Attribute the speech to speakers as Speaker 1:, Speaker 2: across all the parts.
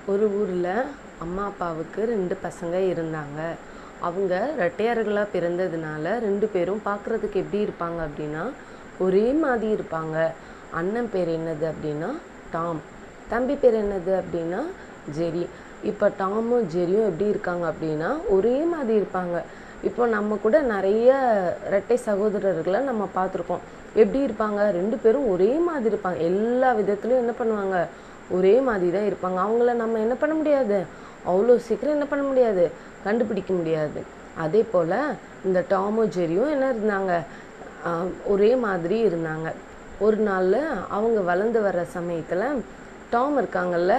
Speaker 1: ஒரு ஊரில் அம்மா அப்பாவுக்கு 2 பசங்க இருந்தாங்க. அவங்க ரெட்டையர்களாக பிறந்ததுனால 2 பேரும் பார்க்குறதுக்கு எப்படி இருப்பாங்க அப்படின்னா, ஒரே மாதிரி இருப்பாங்க. அண்ணன் பேர் என்னது அப்படின்னா டாம். தம்பி பேர் என்னது அப்படின்னா ஜெரி. இப்போ டாமும் ஜெரியும் எப்படி இருக்காங்க அப்படின்னா ஒரே மாதிரி இருப்பாங்க. இப்போ நம்ம கூட நிறைய இரட்டை சகோதரர்களை நம்ம பார்த்துருக்கோம். எப்படி இருப்பாங்க? 2 பேரும் ஒரே மாதிரி இருப்பாங்க. எல்லா விதத்துலையும் என்ன பண்ணுவாங்க? ஒரே மாதிரி தான் இருப்பாங்க. அவங்கள நம்ம என்ன பண்ண முடியாது, அவ்வளோ சீக்கிரம் என்ன பண்ண முடியாது, கண்டுபிடிக்க முடியாது. அதே போல் இந்த டாமும் ஜெரியும் என்ன இருந்தாங்க, ஒரே மாதிரி இருந்தாங்க. ஒரு நாள் அவங்க வளர்ந்து வர்ற சமயத்தில் டாம் இருக்காங்கல்ல,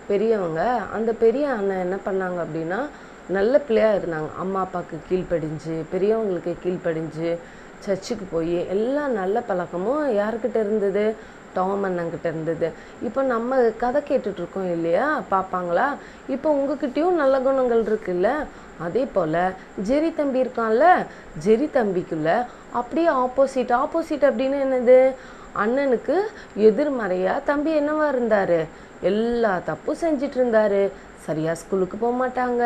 Speaker 1: பெரியவங்க, அந்த பெரிய அண்ணன் என்ன பண்ணாங்க அப்படின்னா நல்ல பிள்ளையாக இருந்தாங்க. அம்மா அப்பாவுக்கு கீழ்ப்படிஞ்சு, பெரியவங்களுக்கு கீழ்ப்படிஞ்சு, சர்ச்சுக்கு போய் எல்லா நல்ல பழக்கமும் யாருக்கிட்ட இருந்தது, டாம் அண்ணங்கிட்ட இருந்தது. இப்போ நம்ம கதை கேட்டுட்ருக்கோம் இல்லையா, பார்ப்பாங்களா? இப்போ உங்ககிட்டயும் நல்ல குணங்கள் இருக்குல்ல. அதே போல் ஜெரி தம்பி இருக்கான்ல, ஜெரி தம்பிக்குள்ள அப்படியே ஆப்போசிட் அப்படின்னு என்னது, அண்ணனுக்கு எதிர்மறையாக தம்பி என்னவா இருந்தார், எல்லா தப்பும் செஞ்சிட்டு இருந்தார். சரியாக ஸ்கூலுக்கு போக மாட்டாங்க,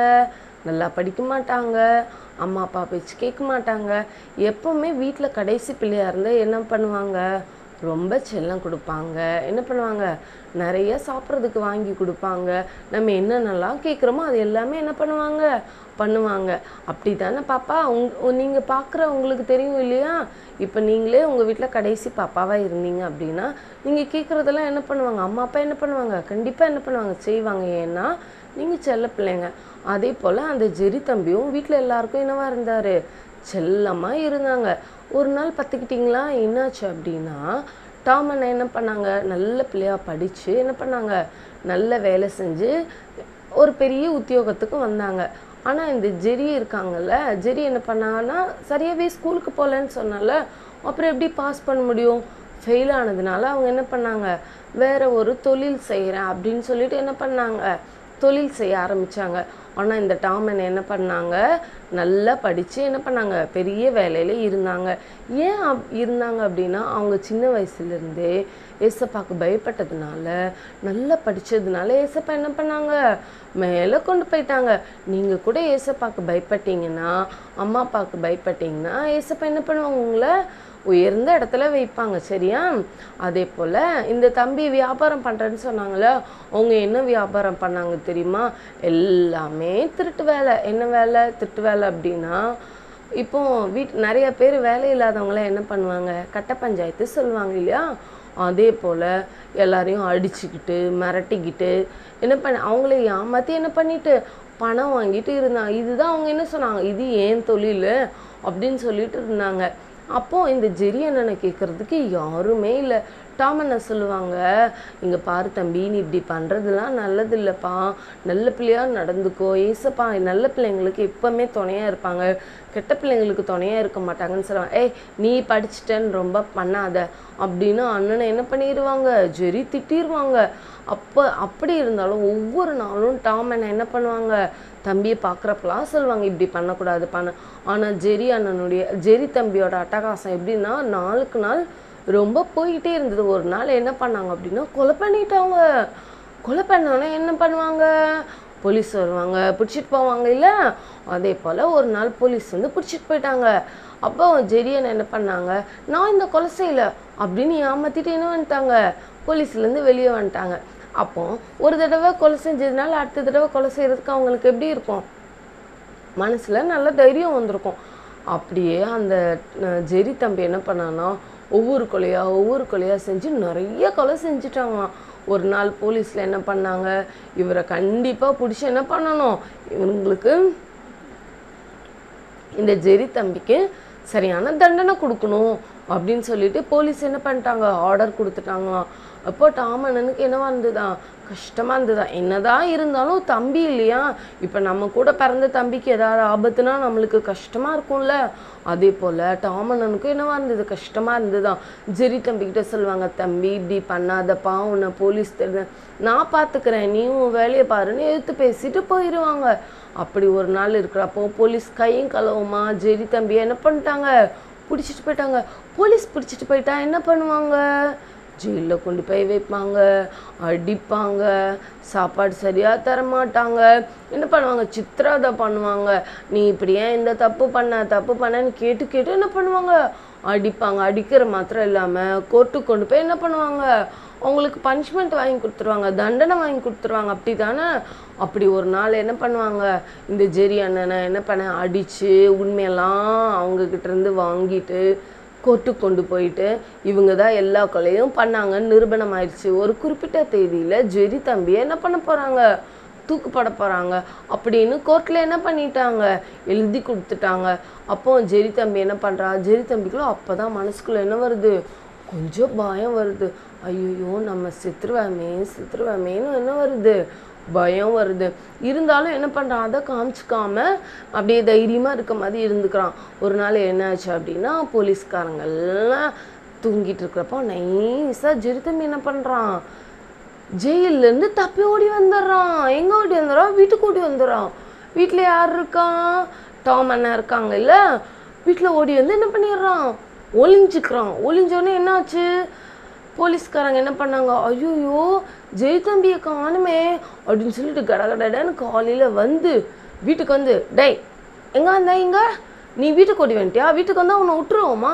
Speaker 1: நல்லா படிக்க மாட்டாங்க, அம்மா அப்பா பேச்சு கேட்க மாட்டாங்க. எப்போவுமே வீட்டில் கடைசி பிள்ளையாக இருந்தால் என்ன பண்ணுவாங்க, ரொம்ப செல்லம் கொடுப்பாங்க. என்ன பண்ணுவாங்க, நிறைய சாப்பிட்றதுக்கு வாங்கி கொடுப்பாங்க. நம்ம என்னென்னலாம் கேட்குறோமோ அது எல்லாமே என்ன பண்ணுவாங்க. அப்படி தானே பாப்பா? நீங்கள் பார்க்குற உங்களுக்கு தெரியும் இல்லையா? இப்போ நீங்களே உங்கள் வீட்டில் கடைசி பாப்பாவாக இருந்தீங்க அப்படின்னா நீங்கள் கேட்குறதெல்லாம் என்ன பண்ணுவாங்க, அம்மா அப்பா என்ன பண்ணுவாங்க, கண்டிப்பாக என்ன பண்ணுவாங்க, செய்வாங்க. ஏன்னா நீங்கள் செல்ல பிள்ளைங்க. அதே போல் அந்த ஜெரி தம்பியும் வீட்டில் எல்லாருக்கும் என்னவா இருந்தார், செல்லமாக இருந்தாங்க. ஒரு நாள் பார்த்துக்கிட்டிங்களா என்னாச்சு அப்படின்னா, டாம் அண்ணன் என்ன பண்ணாங்க, நல்ல பிள்ளையாக படித்து என்ன பண்ணாங்க, நல்ல வேலை செஞ்சு ஒரு பெரிய உத்தியோகத்துக்கு வந்தாங்க. ஆனால் இந்த ஜெரி இருக்காங்கல்ல, ஜெரி என்ன பண்ணாங்கன்னா சரியாகவே ஸ்கூலுக்கு போகலன்னு சொன்னால, அப்புறம் எப்படி பாஸ் பண்ண முடியும், ஃபெயில் ஆனதுனால அவங்க என்ன பண்ணாங்க, வேற ஒரு தொழில் செய்கிறேன் அப்படின்னு சொல்லிட்டு என்ன பண்ணாங்க, தொழில் செய்ய ஆரம்பித்தாங்க. ஆனால் இந்த டாமன் என்ன பண்ணாங்க, நல்லா படித்து என்ன பண்ணாங்க, பெரிய வேலையில் இருந்தாங்க. ஏன் இருந்தாங்க அப்படின்னா, அவங்க சின்ன வயசுலேருந்தே ஏசப்பாவுக்கு பயப்பட்டதுனால, நல்லா படித்ததுனால ஏசப்பா என்ன பண்ணாங்க, மேலே கொண்டு போயிட்டாங்க. நீங்கள் கூட ஏசப்பாவுக்கு பயப்பட்டீங்கன்னா, அம்மா அப்பாவுக்கு பயப்பட்டீங்கன்னா ஏசப்பா என்ன பண்ணுவாங்க, உங்களை உயர்ந்த இடத்துல வைப்பாங்க. சரியா? அதே போல் இந்த தம்பி வியாபாரம் பண்ணுறேன்னு சொன்னாங்களே, அவங்க என்ன வியாபாரம் பண்ணாங்க தெரியுமா, எல்லாமே திருட்டு வேலை. என்ன வேலை, திருட்டு வேலை அப்படின்னா, இப்போ நிறைய பேர் வேலை இல்லாதவங்களாம் என்ன பண்ணுவாங்க, கட்ட பஞ்சாயத்து சொல்லுவாங்க இல்லையா, அதே போல் எல்லாரையும் அடிச்சுக்கிட்டு மிரட்டிக்கிட்டு என்ன அவங்கள ஏமாற்றி என்ன பண்ணிட்டு பணம் வாங்கிட்டு இருந்தாங்க. இதுதான் அவங்க என்ன சொன்னாங்க, இது ஏன் தொழில் அப்படின்னு சொல்லிட்டு இருந்தாங்க. அப்போது இந்த ஜெரி அண்ணனை கேட்குறதுக்கு யாருமே இல்லை. டாம் அண்ணன் சொல்லுவாங்க, இங்கே பாரு தம்பி, நீ இப்படி பண்ணுறதுலாம் நல்லது இல்லைப்பா, நல்ல பிள்ளையாக நடந்துக்கோ, ஏசப்பா நல்ல பிள்ளைங்களுக்கு எப்போவுமே துணையாக இருப்பாங்க, கெட்ட பிள்ளைங்களுக்கு துணையாக இருக்க மாட்டாங்கன்னு சொல்லுவாங்க. நீ படிச்சுட்டேன்னு ரொம்ப பண்ணாத அப்படின்னு அண்ணனை என்ன பண்ணிடுவாங்க, ஜெரி திட்டிடுவாங்க. அப்படி இருந்தாலும் ஒவ்வொரு நாளும் டாம் அண்ணன் என்ன பண்ணுவாங்க, தம்பியை பார்க்குறப்பெல்லாம் சொல்லுவாங்க, இப்படி பண்ணக்கூடாது பண்ண. ஆனால் ஜெரி தம்பியோட அட்டகாசம் எப்படின்னா, நாளுக்கு நாள் ரொம்ப போய்கிட்டே இருந்தது. ஒரு நாள் என்ன பண்ணாங்க அப்படின்னா, கொலை பண்ணிட்டாங்க. கொலை பண்ணோன்னா என்ன பண்ணுவாங்க, போலீஸ் வருவாங்க, பிடிச்சிட்டு போவாங்க இல்லை. அதே போல் ஒரு நாள் போலீஸ் வந்து பிடிச்சிட்டு போயிட்டாங்க. அப்போ ஜெரியன் என்ன பண்ணாங்க, நான் இந்த கொலை செய்யலை அப்படின்னு ஏமாற்றிட்டு என்ன வந்துட்டாங்க, போலீஸ்லேருந்து வெளியே வந்துட்டாங்க. அப்போ ஒரு தடவை கொலை செஞ்சதுனால அடுத்த தடவை கொலை செய்கிறதுக்கு அவங்களுக்கு எப்படி இருக்கும், மனசில் நல்ல தைரியம் வந்திருக்கும். அப்படியே அந்த ஜெரி தம்பி என்ன பண்ணான்னா, ஒவ்வொரு கொலையாக செஞ்சு நிறைய கொலை செஞ்சுட்டாங்களாம். ஒரு நாள் போலீஸில் என்ன பண்ணாங்க, இவரை கண்டிப்பாக பிடிச்சி என்ன பண்ணணும், இவங்களுக்கு இந்த ஜெரி தம்பிக்கு சரியான தண்டனை கொடுக்கணும் அப்படின்னு சொல்லிட்டு போலீஸ் என்ன பண்ணிட்டாங்க, ஆர்டர் கொடுத்துட்டாங்களாம். அப்போ டாம் அண்ணனுக்கு என்னவா இருந்ததா, கஷ்டமாக இருந்ததா. என்னதான் இருந்தாலும் தம்பி இல்லையா, இப்போ நம்ம கூட பிறந்த தம்பிக்கு ஏதாவது ஆபத்துனா நம்மளுக்கு கஷ்டமாக இருக்கும்ல. அதே போல் டாம் அண்ணனுக்கும் என்னவா இருந்தது, கஷ்டமாக இருந்ததுதான். ஜெரி தம்பிக்கிட்ட சொல்லுவாங்க, தம்பி இப்படி பண்ணாதப்பா, உன்னை போலீஸ் நான் பார்த்துக்கிறேன், நீ உன் வேலையை பாருன்னு எடுத்து பேசிட்டு போயிடுவாங்க. அப்படி ஒரு நாள் இருக்கிறப்போ போலீஸ் கையும் களவுமா ஜெரி தம்பியை என்ன பண்ணிட்டாங்க, பிடிச்சிட்டு போயிட்டாங்க. போலீஸ் பிடிச்சிட்டு போயிட்டா என்ன பண்ணுவாங்க, ஜெயிலில் கொண்டு போய் வைப்பாங்க, அடிப்பாங்க, சாப்பாடு சரியாக தரமாட்டாங்க, என்ன பண்ணுவாங்க, சித்திரவதை பண்ணுவாங்க. நீ இப்படி ஏன் இந்த தப்பு பண்ணன்னு கேட்டு கேட்டு என்ன பண்ணுவாங்க, அடிப்பாங்க. அடிக்கிற மாத்திரம் இல்லாமல் கோர்ட்டுக்கு கொண்டு போய் என்ன பண்ணுவாங்க, அவங்களுக்கு பனிஷ்மெண்ட் வாங்கி கொடுத்துருவாங்க, தண்டனை வாங்கி கொடுத்துருவாங்க. அப்படி தானே? அப்படி ஒரு நாள் என்ன பண்ணுவாங்க, இந்த ஜெரி அண்ணனை என்ன பண்ண அடித்து உண்மையெல்லாம் அவங்கக்கிட்ட இருந்து வாங்கிட்டு கோர்ட்டுக்கு கொண்டு போயிட்டு இவங்க தான் எல்லா கொலையும் பண்ணாங்கன்னு நிரூபணம் ஆயிடுச்சு. ஒரு குறிப்பிட்ட தேதியில் ஜெரி தம்பியை என்ன பண்ண போகிறாங்க, தூக்குப்பட போகிறாங்க அப்படின்னு கோர்ட்டில் என்ன பண்ணிட்டாங்க, எழுதி கொடுத்துட்டாங்க. அப்போ ஜெரி தம்பி என்ன பண்ணுறா, ஜெரி தம்பிக்குள்ள அப்போ தான் மனசுக்குள்ளே என்ன வருது, கொஞ்சம் பயம் வருது. ஐயோ நம்ம செத்துருவேமேன்னு என்ன வருது, பயம் வருது. இருந்தாலும் என்ன பண்ணுறான், அதை காமிச்சிக்காம அப்படியே தைரியமாக இருக்க மாதிரி இருந்துக்கிறான். ஒரு நாள் என்ன ஆச்சு அப்படின்னா, போலீஸ்காரங்கள்லாம் தூங்கிட்டு இருக்கிறப்போ நைஸாக ஜெரி தம்பி என்ன பண்ணுறான், ஜெயிலேருந்து தப்பி ஓடி வந்துடுறான். எங்கே ஓடி வந்துடுறான், வீட்டுக்கு ஓடி வந்துடுறான். வீட்டில் யார் இருக்கான், டாம் அண்ணா இருக்காங்க இல்லை, வீட்டில் ஓடி வந்து என்ன பண்ணிடுறான், ஒளிஞ்சிக்கிறான். ஒளிஞ்சோடனே என்னாச்சு, போலீஸ்காரங்க என்ன பண்ணாங்க, ஐயோ ஜெய் தம்பியை காணுமே அப்படின்னு சொல்லிட்டு கடகடன்னு காலையில் வந்து வீட்டுக்கு வந்து, டேய் எங்கே வந்தா, இங்கே நீ வீட்டுக்கு ஓடி வந்துட்டியா, வீட்டுக்கு வந்தால் உன்னை விட்டுருவோமா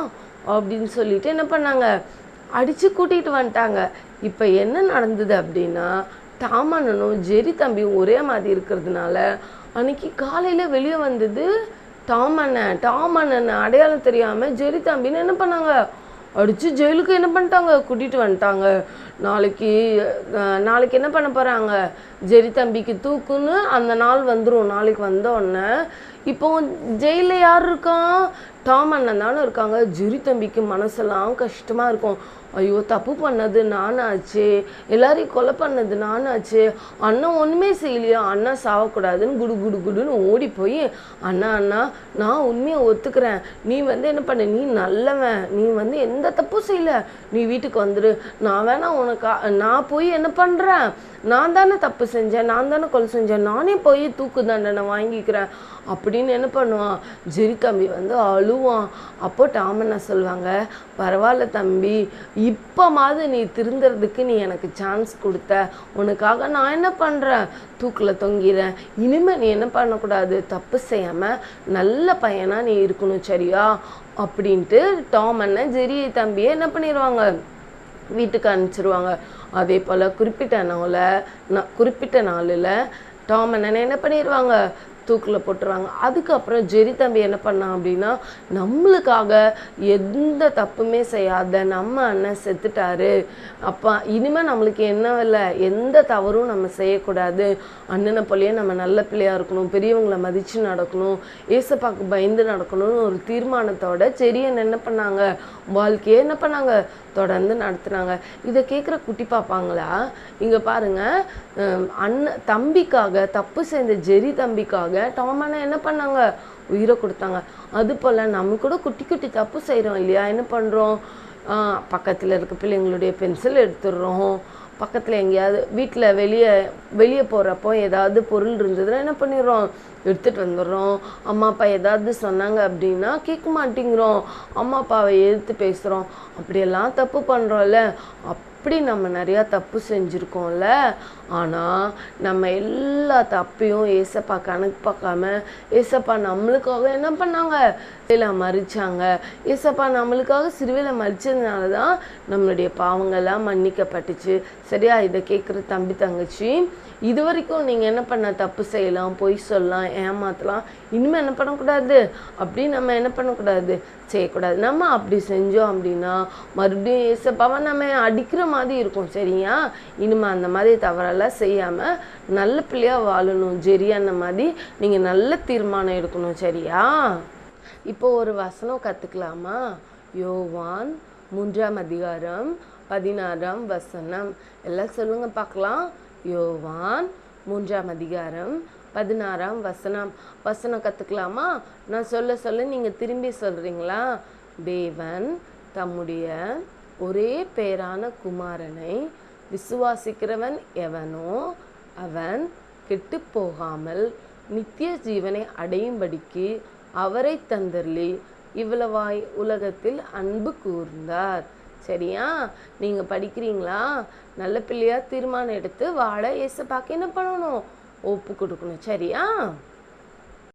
Speaker 1: அப்படின்னு சொல்லிட்டு என்ன பண்ணாங்க, அடித்து கூட்டிகிட்டு வந்துட்டாங்க. இப்போ என்ன நடந்தது அப்படின்னா, டாம் அண்ணனும் ஜெரி தம்பியும் ஒரே மாதிரி இருக்கிறதுனால அன்னைக்கு காலையில் வெளியே வந்தது டாம் அண்ணன் அடையாளம் தெரியாமல் ஜெரி தம்பின்னு என்ன பண்ணாங்க, அடித்து ஜெயிலுக்கு என்ன பண்ணிட்டாங்க, கூட்டிகிட்டு வந்துட்டாங்க. நாளைக்கு என்ன பண்ண போகிறாங்க, ஜெரி தம்பிக்கு தூக்குன்னு அந்த நாள் வந்துடும். நாளைக்கு வந்தோடனே இப்போ ஜெயிலில் யார் இருக்கான், டாம் அண்ணன் தானே இருக்காங்க. ஜெரி தம்பிக்கு மனசெல்லாம் கஷ்டமாக இருக்கும். ஐயோ தப்பு பண்ணது நானாச்சே, எல்லாரையும் கொலை பண்ணது நானாச்சே, அண்ணன் ஒன்றுமே செய்யலையா, அண்ணா சாவக்கூடாதுன்னு குடுன்னு ஓடி போய், அண்ணா நான் உண்மையை ஒத்துக்கிறேன், நீ என்ன பண்ண, நீ நல்லவன், நீ எந்த தப்பும் செய்யலை, நீ வீட்டுக்கு வந்துடு, நான் வேணா உனக்கு நான் போய் என்ன பண்ணுறேன், நான் தானே தப்பு செஞ்சேன், நான் தானே கொலை செஞ்சேன், நானே போய் தூக்கு தண்டனை வாங்கிக்கிறேன் அப்படின்னு என்ன பண்ணுவான், ஜெரி தம்பி அழுவான். அப்போ டாம் அண்ணா சொல்லுவாங்க, பரவாயில்ல தம்பி, இப்போமாவது நீ திருந்துறதுக்கு நீ எனக்கு சான்ஸ் கொடுத்த, உனக்காக நான் என்ன பண்ணுறேன், தூக்கில் தொங்கிறேன், இனிமேல் நீ என்ன பண்ணக்கூடாது, தப்பு செய்யாமல் நல்ல பையனாக நீ இருக்கணும் சரியா அப்படின்ட்டு டாம் அண்ணன் ஜெரி தம்பியை என்ன பண்ணிடுவாங்க, வீட்டுக்கு அனுப்பிச்சிருவாங்க. அதே போல் குறிப்பிட்ட நாளில் டாம் அண்ணனை என்ன பண்ணிடுவாங்க, தூக்கில் போட்டுருவாங்க. அதுக்கப்புறம் ஜெரி தம்பி என்ன பண்ணான் அப்படின்னா, நம்மளுக்காக எந்த தப்புமே செய்யாத நம்ம அண்ணன் செத்துட்டாரு, அப்போ இனிமேல் நம்மளுக்கு என்ன இல்லை, எந்த தவறும் நம்ம செய்யக்கூடாது, அண்ணனை போலயே நம்ம நல்ல பிள்ளையாக இருக்கணும், பெரியவங்களை மதித்து நடக்கணும், ஏசப்பாக்கு பயந்து நடக்கணும்னு ஒரு தீர்மானத்தோட ஜெரியன் என்ன பண்ணாங்க, வாழ்க்கையை என்ன பண்ணாங்க, தொடர்ந்து நடத்துனாங்க. இதை கேட்குற குட்டி பாப்பாங்களா, இங்கே பாருங்கள், தம்பிக்காக தப்பு செஞ்ச ஜெரி தம்பிக்காக டாம் அண்ணன் என்ன பண்ணாங்க, உயிரை கொடுத்தாங்க. அது போல் நம்ம கூட குட்டி குட்டி தப்பு செய்கிறோம் இல்லையா, என்ன பண்ணுறோம், பக்கத்தில் இருக்க பிள்ளைங்களுடைய பென்சில் எடுத்துடுறோம், பக்கத்தில் எங்கேயாவது வீட்டில் வெளியே போகிறப்போ ஏதாவது பொருள் இருந்ததுன்னா என்ன பண்ணிடுறோம், எடுத்துகிட்டு வந்துடுறோம். அம்மா அப்பா ஏதாவது சொன்னாங்க அப்படின்னா கேட்க மாட்டேங்கிறோம், அம்மா அப்பாவை எதிர்த்து பேசுகிறோம், அப்படியெல்லாம் தப்பு பண்ணுறோம்ல. அப்படி நம்ம நிறையா தப்பு செஞ்சுருக்கோம்ல. ஆனால் நம்ம எல்லா தப்பையும் ஏசப்பா கணக்கு பார்க்காம ஏசப்பா நம்மளுக்காக என்ன பண்ணாங்க, சிலுவையில மறிச்சாங்க. ஏசப்பா நம்மளுக்காக சிலுவையில மறிச்சதுனால தான் நம்மளுடைய பாவங்கள்லாம் மன்னிக்கப்பட்டுச்சு. சரியா? இதை கேட்குற தம்பி தங்கச்சி, இது வரைக்கும் நீங்கள் என்ன பண்ண, தப்பு செய்யலாம், பொய் சொல்லலாம், ஏமாற்றலாம், இனிமேல் என்ன பண்ணக்கூடாது, அப்படி நம்ம என்ன பண்ணக்கூடாது, செய்யக்கூடாது. நம்ம அப்படி செஞ்சோம் அப்படின்னா மறுபடியும் ஏசப்பாவை நம்ம அடிக்கிற மாதிரி இருக்கும். சரியா? இனிமேல் அந்த மாதிரி தவறெல்லாம் செய்யாமல் நல்ல பிள்ளையாக வாழணும். சரியா? அந்த மாதிரி நீங்கள் நல்ல தீர்மானம் எடுக்கணும். சரியா? இப்போ ஒரு வசனம் கற்றுக்கலாமா? யோவான் 3ஆம் அதிகாரம் 16ஆம் வசனம். எல்லாம் சொல்லுங்க பார்க்கலாம். யோவான் 3ஆம் அதிகாரம் 16ஆம் வசனம். வசனம் கற்றுக்கலாமா? நான் சொல்ல நீங்கள் திரும்பி சொல்கிறீங்களா? தேவன் தம்முடைய ஒரே பேரான குமாரனை விசுவாசிக்கிறவன் எவனோ அவன் கெட்டு போகாமல் நித்திய ஜீவனை அடையும்படிக்கு அவரை தந்தருளி இவ்வளவாய் உலகத்தில் அன்பு கூர்ந்தார். சரியா? நீங்கள் படிக்கிறீங்களா? நல்ல பிள்ளையா தீர்மானம் எடுத்து வாழ ஏசப்பாக்கு என்ன பண்ணணும்? ஒப்பு கொடுக்கணும். சரியா?